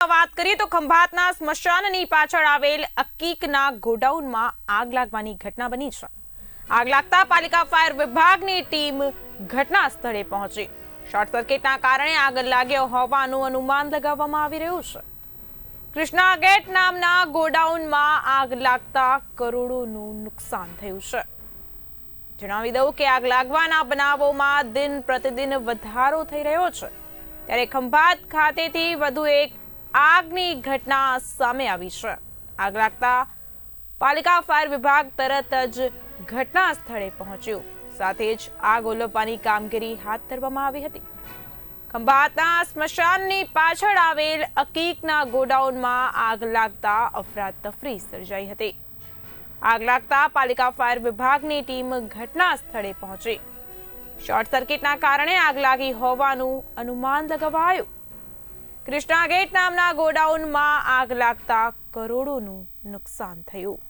વાત કરીએ તો ખંભાતના સ્મશાનની પાછળ આવેલ અકીકના ગોડાઉનમાં આગ લાગવાની ઘટના બની છે। આગ લાગતા પાલિકા ફાયર વિભાગની ટીમ ઘટના સ્થળે પહોંચી। શોર્ટ સર્કિટના કારણે આગ લાગ્યો હોવાનું અનુમાન લગાવવામાં આવી રહ્યું છે। કૃષ્ણા ગેટ નામના ગોડાઉનમાં આગ લાગતા કરોડોનું નુકસાન થયું છે। જણાવી દઉં કે આગ લાગવાના બનાવોમાં દિન પ્રતિદિન વધારો થઈ રહ્યો છે, ત્યારે ખંભાત ખાતેથી વધુ એક આગની ઘટના સામે આવી છે। આગ લાગતા પાલિકા ફાયર વિભાગ તરત જ ઘટના સ્થળે પહોંચ્યું, સાથે જ આગ ઓલવવાની કામગીરી હાથ ધરવામાં આવી હતી। ખંભાતના સ્મશાનની પાછળ આવેલ અકીકના ગોડાઉનમાં આગ લાગતા અફરાતફરી સર્જાઈ હતી। આગ લાગતા પાલિકા ફાયર વિભાગની ટીમ ઘટના સ્થળે પહોંચી। શોર્ટ સર્કિટના કારણે આગ લાગી હોવાનું અનુમાન લગાવાયું। કૃષ્ણા ગેટ નામના ગોડાઉનમાં આગ લાગતા કરોડોનું નુકસાન થયું।